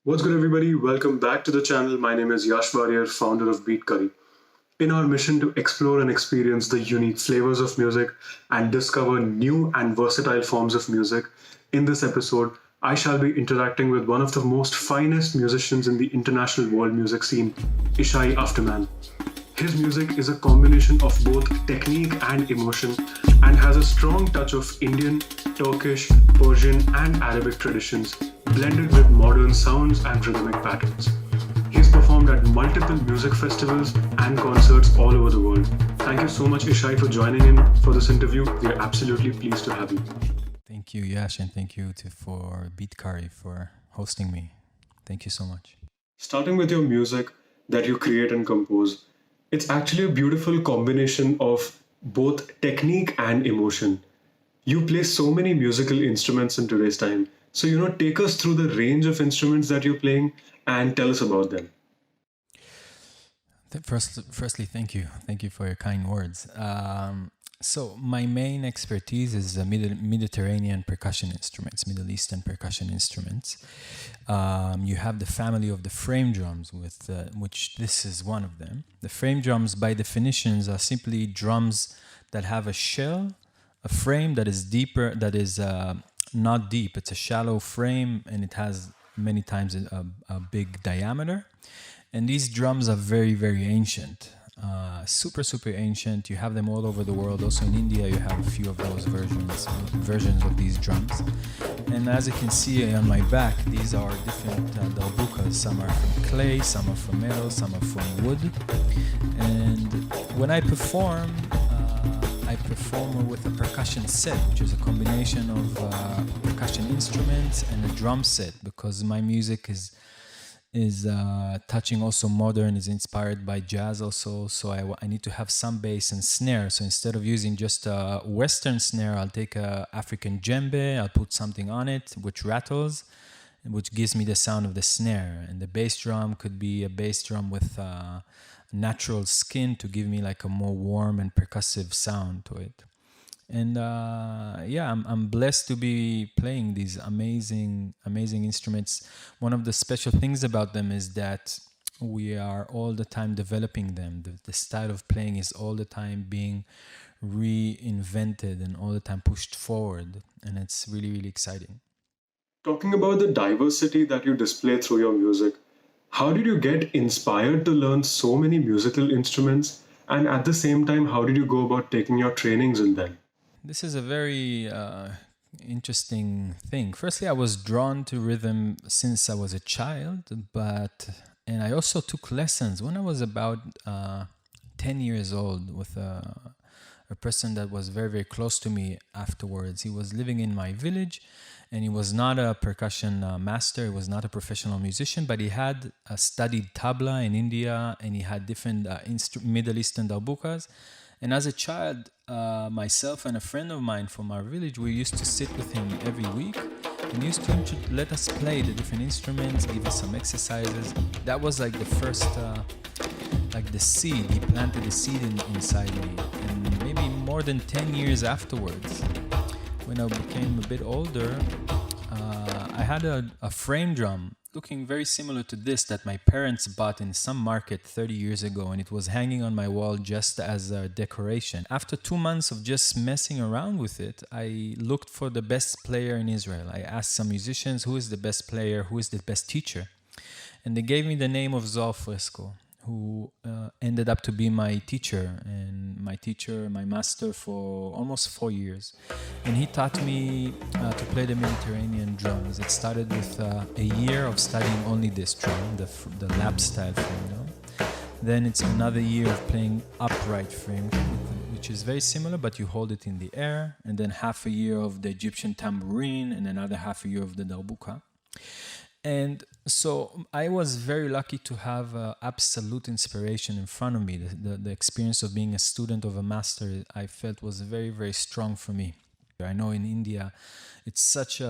What's good, everybody? Welcome back to the channel. My name is Yashwarrier, founder of BeatCurry. In our mission to explore and experience the unique flavors of music and discover new and versatile forms of music, in this episode, I shall be interacting with one of the most finest musicians in the international world music scene, Yshai Afterman. His music is a combination of both technique and emotion and has a strong touch of Indian, Turkish, Persian, and Arabic traditions, blended with modern sounds and rhythmic patterns. He's performed at multiple music festivals and concerts all over the world. Thank you so much, Yshai, for joining in for this interview. We are absolutely pleased to have you. Thank you, Yash, and thank you for BeatCurry for hosting me. Thank you so much. Starting with your music that you create and compose, it's actually a beautiful combination of both technique and emotion. You play so many musical instruments in today's time. So, take us through the range of instruments that you're playing and tell us about them. Firstly, thank you. Thank you for your kind words. So my main expertise is Mediterranean percussion instruments, Middle Eastern percussion instruments. You have the family of the frame drums, with which this is one of them. The frame drums, by definitions, are simply drums that have a shell, a frame that is deeper, that is not deep. It's a shallow frame, and it has many times a big diameter. And these drums are very, very ancient. Super ancient. You have them all over the world. Also in India, you have a few of those versions of these drums. And as you can see on my back, these are different darbukas. Some are from clay, some are from metal, some are from wood. And when I perform with a percussion set, which is a combination of percussion instruments and a drum set, because my music is touching also modern, is inspired by jazz also, so I need to have some bass and snare. So instead of using just a Western snare, I'll take a African djembe, I'll put something on it which rattles, which gives me the sound of the snare. And the bass drum could be a bass drum with natural skin to give me like a more warm and percussive sound to it. And I'm blessed to be playing these amazing instruments. One of the special things about them is that we are all the time developing them. The style of playing is all the time being reinvented and all the time pushed forward. And it's really, really exciting. Talking about the diversity that you display through your music, how did you get inspired to learn so many musical instruments? And at the same time, how did you go about taking your trainings in them? This is a very interesting thing. Firstly, I was drawn to rhythm since I was a child, and I also took lessons when I was about 10 years old with a person that was very, very close to me afterwards. He was living in my village, and he was not a percussion master. He was not a professional musician, but he had studied tabla in India, and he had different Middle Eastern darbukas. And as a child, myself and a friend of mine from our village, we used to sit with him every week and he used to let us play the different instruments, give us some exercises. That was like the first, like the seed. He planted a seed inside me. And maybe more than 10 years afterwards, when I became a bit older, I had a frame drum looking very similar to this that my parents bought in some market 30 years ago, and it was hanging on my wall just as a decoration. After 2 months of just messing around with it, I looked for the best player in Israel. I asked some musicians, who is the best player, who is the best teacher? And they gave me the name of Zohar Fresco, who ended up to be my teacher, my master for almost 4 years. And he taught me to play the Mediterranean drums. It started with a year of studying only this drum, the lap style frame drum. Then it's another year of playing upright frame, which is very similar, but you hold it in the air. And then half a year of the Egyptian tambourine, and another half a year of the darbuka. And so I was very lucky to have absolute inspiration in front of me. The experience of being a student of a master, I felt, was very, very strong for me. I know in India, it's such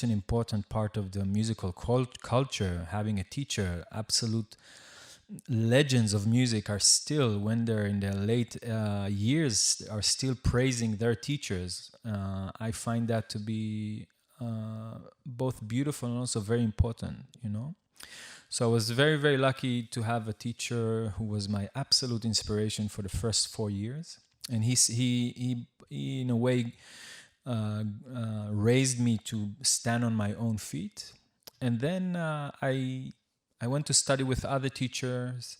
an important part of the musical culture, having a teacher. Absolute legends of music are still, when they're in their late years, are still praising their teachers. I find that to be both beautiful and also very important, So I was very, very lucky to have a teacher who was my absolute inspiration for the first 4 years. And he in a way, raised me to stand on my own feet. And then I went to study with other teachers,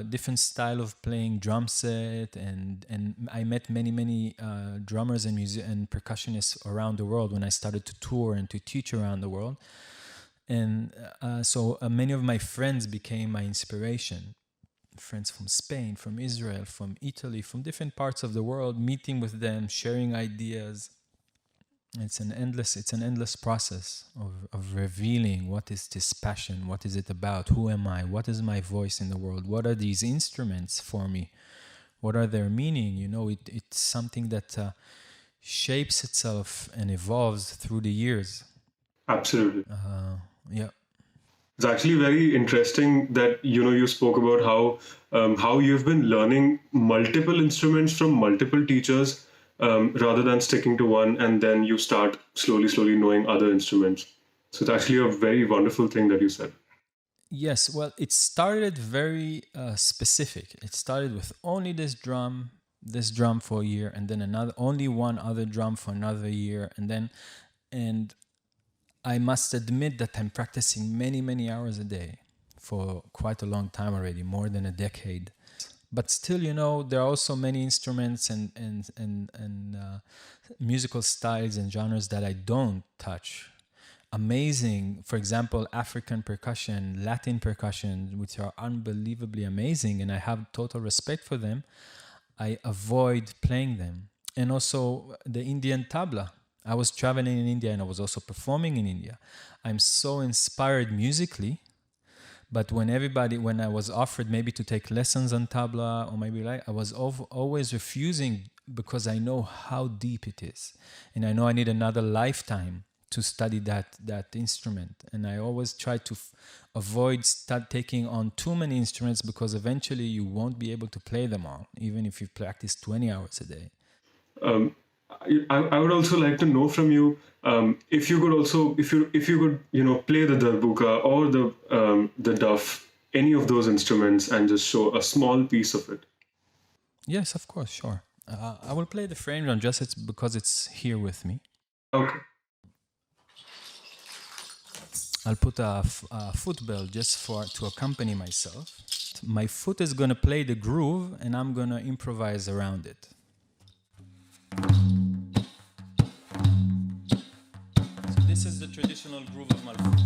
different style of playing drum set, and I met many drummers and percussionists around the world when I started to tour and to teach around the world. And so many of my friends became my inspiration. Friends from Spain, from Israel, from Italy, from different parts of the world, meeting with them, sharing ideas. It's an endless process of revealing what is this passion, what is it about, who am I, what is my voice in the world, what are these instruments for me, what are their meaning. It's something that shapes itself and evolves through the years. Absolutely. Yeah. It's actually very interesting that you spoke about how you've been learning multiple instruments from multiple teachers, rather than sticking to one, and then you start slowly knowing other instruments. So it's actually a very wonderful thing that you said. Yes, well, it started very specific. It started with only this drum for a year, and then only one other drum for another year, and I must admit that I'm practicing many hours a day for quite a long time already, more than a decade. But still, there are also many instruments and musical styles and genres that I don't touch. Amazing, for example, African percussion, Latin percussion, which are unbelievably amazing, and I have total respect for them. I avoid playing them. And also the Indian tabla. I was traveling in India and I was also performing in India. I'm so inspired musically, but when I was offered maybe to take lessons on tabla or maybe I was always refusing because I know how deep it is. And I know I need another lifetime to study that instrument. And I always try to avoid taking on too many instruments because eventually you won't be able to play them all, even if you practice 20 hours a day. I would also like to know from you, if you could also if you could play the darbuka or the duff, any of those instruments, and just show a small piece of it. Yes, of course, sure. I will play the frame drum because it's here with me. Okay. I'll put a foot bell just to accompany myself. My foot is gonna play the groove, and I'm gonna improvise around it. So this is the traditional groove of Malfoot.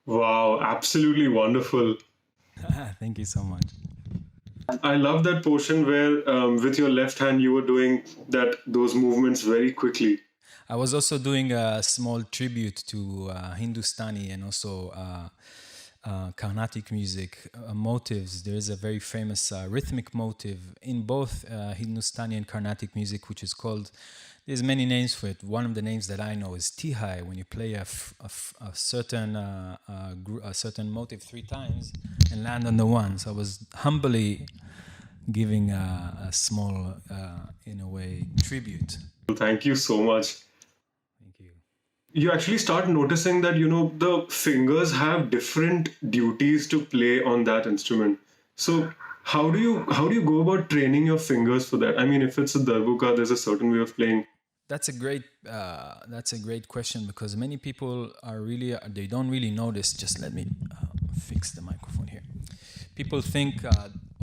Wow, absolutely wonderful. Thank you so much. I love that portion where, with your left hand, you were doing those movements very quickly. I was also doing a small tribute to Hindustani and also Carnatic music motives. There is a very famous rhythmic motive in both Hindustani and Carnatic music, which is called, there's many names for it. One of the names that I know is Tihai, when you play a certain motive 3 times and land on the one. So I was humbly giving a small, in a way, tribute. Thank you so much. Thank you. You actually start noticing that the fingers have different duties to play on that instrument. So how do you go about training your fingers for that? I mean, if it's a darbuka, there's a certain way of playing. That's a great question, because many people they don't really notice. Just let me fix the microphone here. People think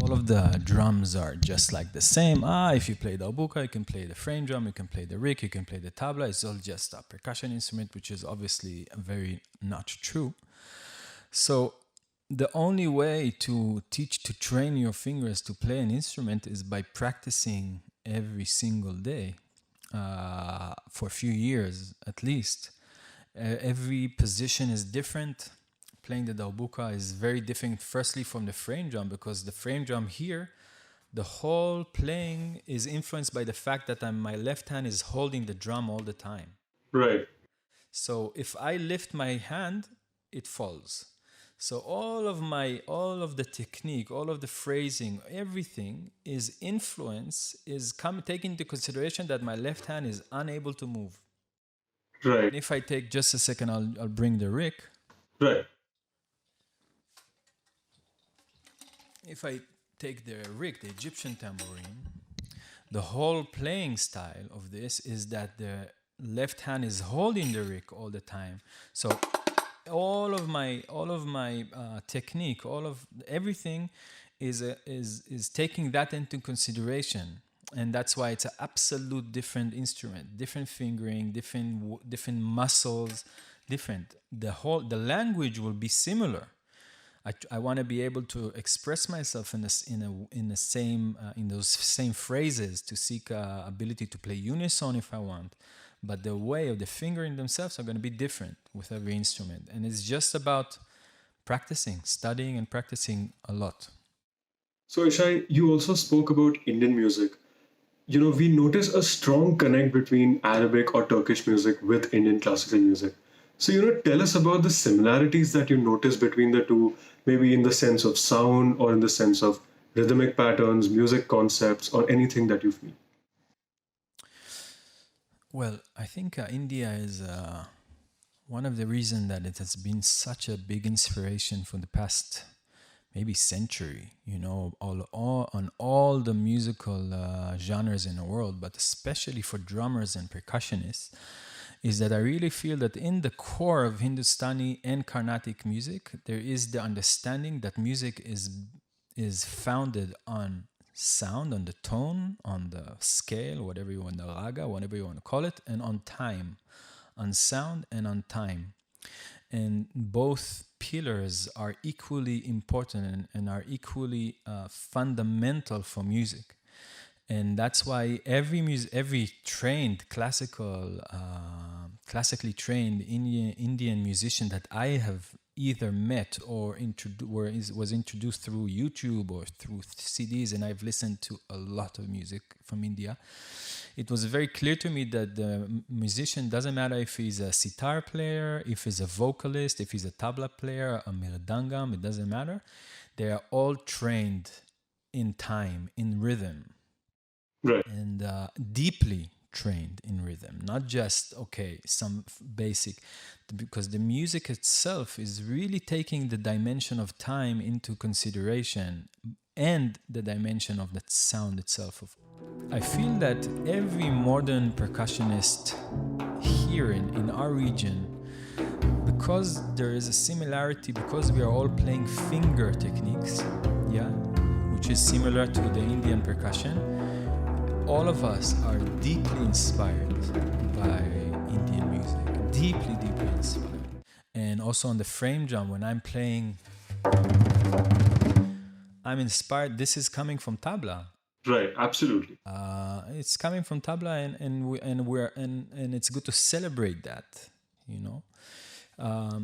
all of the drums are just like the same. If you play the darbuka, you can play the frame drum, you can play the rick, you can play the tabla. It's all just a percussion instrument, which is obviously very not true. So the only way to train your fingers to play an instrument is by practicing every single day for a few years at least. Every position is different. Playing the darbuka is very different, firstly from the frame drum, because the frame drum here, the whole playing is influenced by the fact that my left hand is holding the drum all the time. Right. So if I lift my hand, it falls. So all of the technique, all of the phrasing, everything is take into consideration that my left hand is unable to move. Right. And if I take just a second, I'll bring the rick. Right. If I take the rick, the Egyptian tambourine, the whole playing style of this is that the left hand is holding the rick all the time. So all of my technique, everything is taking that into consideration, and that's why it's an absolute different instrument, different fingering, different muscles, different. The language will be similar. I want to be able to express myself in those same phrases, to seek ability to play unison if I want. But the way of the fingering themselves are going to be different with every instrument. And it's just about practicing, studying and practicing a lot. So, Yshai, you also spoke about Indian music. We notice a strong connect between Arabic or Turkish music with Indian classical music. So, tell us about the similarities that you notice between the two, maybe in the sense of sound or in the sense of rhythmic patterns, music concepts, or anything that you feel. Well, I think India is one of the reasons that it has been such a big inspiration for the past maybe century, on all the musical genres in the world, but especially for drummers and percussionists, is that I really feel that in the core of Hindustani and Carnatic music, there is the understanding that music is founded on sound, on the tone, on the scale, whatever you want, the raga, whatever you want to call it, and on time, on sound and on time. And both pillars are equally important and are equally fundamental for music. And that's why every trained classically trained Indian musician that I have either met or was introduced through YouTube or through CDs, and I've listened to a lot of music from India, it was very clear to me that the musician, doesn't matter if he's a sitar player, if he's a vocalist, if he's a tabla player, a mirdangam, it doesn't matter. They are all trained in time, in rhythm. Right. And deeply trained in rhythm, not just some basic, because the music itself is really taking the dimension of time into consideration and the dimension of the sound itself. I feel that every modern percussionist here in our region, because there is a similarity, because we are all playing finger techniques, which is similar to the Indian percussion, all of us are deeply inspired by Indian music, deeply inspired. And also on the frame drum, when I'm playing, I'm inspired. This is coming from tabla. Right, absolutely. It's coming from tabla, and it's good to celebrate that,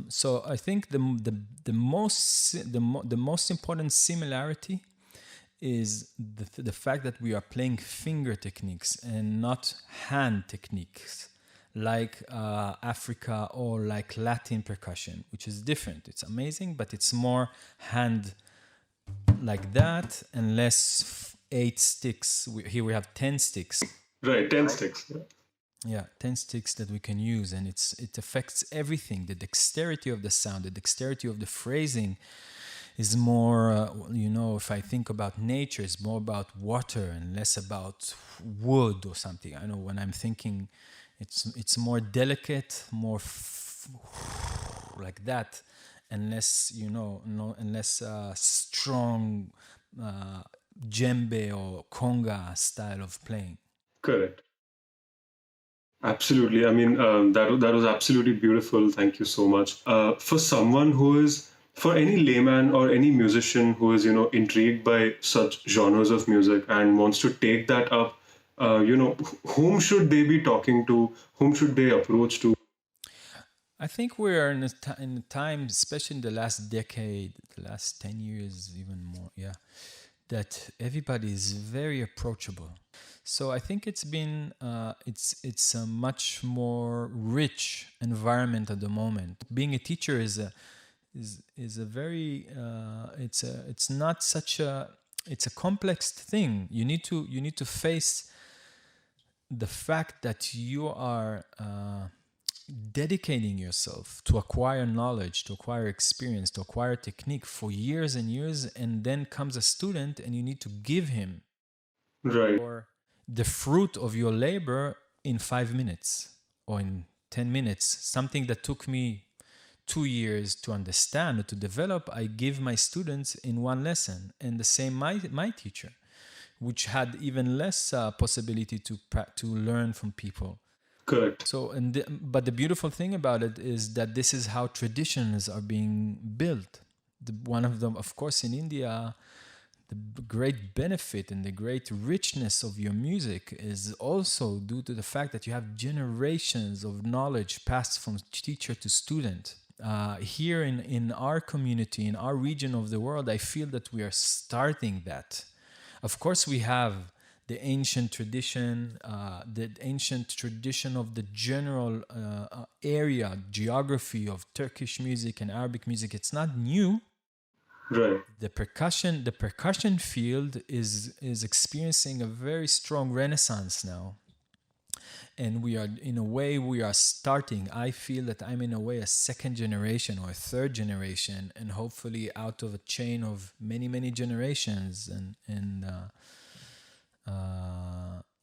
So I think the most important similarity is the fact that we are playing finger techniques and not hand techniques like Africa or like Latin percussion, which is different. It's amazing, but it's more hand like that and less 8 sticks. Here we have 10 sticks. Right, 10 sticks. Yeah, 10 sticks that we can use, and it affects everything. The dexterity of the sound, the dexterity of the phrasing is more, if I think about nature, it's more about water and less about wood or something. I know when I'm thinking, it's more delicate, more like that. unless unless strong djembe or conga style of playing. Correct. Absolutely. I mean, that was absolutely beautiful. Thank you so much. For someone who is, for any layman or any musician who is, intrigued by such genres of music and wants to take that up, whom should they be talking to? Whom should they approach to? I think we are in a time, especially in the last decade, the last 10 years, even more, yeah, that everybody is very approachable. So I think it's been it's a much more rich environment at the moment. Being a teacher is a very it's not such a, it's a complex thing. You need to face the fact that you are dedicating yourself to acquire knowledge, to acquire experience, to acquire technique for years and years, and then comes a student and you need to give him Right. or the fruit of your labor in 5 minutes or in 10 minutes. Something that took me 2 years to understand or to develop, I give my students in one lesson. And the same my teacher, which had even less possibility to learn from people. Correct. So, but the beautiful thing about it is that this is how traditions are being built. One of them, of course, in India, the great benefit and the great richness of your music is also due to the fact that you have generations of knowledge passed from teacher to student. Here in our community, in our region of the world, I feel that we are starting that. Of course, we have the ancient tradition of the general area, geography of Turkish music and Arabic music. It's not new. Right. The percussion field is experiencing a very strong renaissance now. And we are starting. I feel that I'm in a way a second generation or a third generation, and hopefully out of a chain of many, many generations.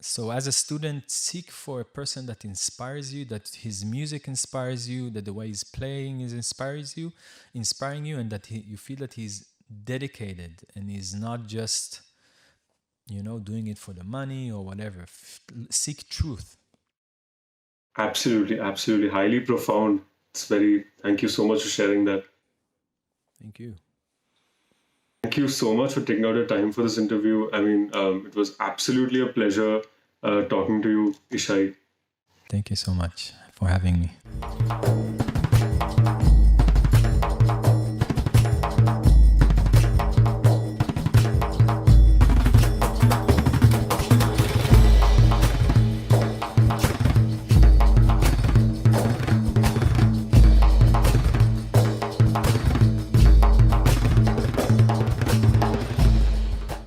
So as a student, seek for a person that inspires you, that his music inspires you, that the way he's playing inspiring you, and that you feel that he's dedicated and he's not just, doing it for the money or whatever. Seek truth. Absolutely. Absolutely. Highly profound. Thank you so much for sharing that. Thank you. Thank you so much for taking out your time for this interview. I mean, it was absolutely a pleasure talking to you, Yshai. Thank you so much for having me.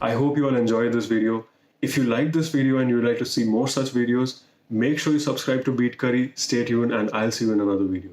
I hope you all enjoyed this video. If you like this video and you'd like to see more such videos, make sure you subscribe to BeatCurry, stay tuned, and I'll see you in another video.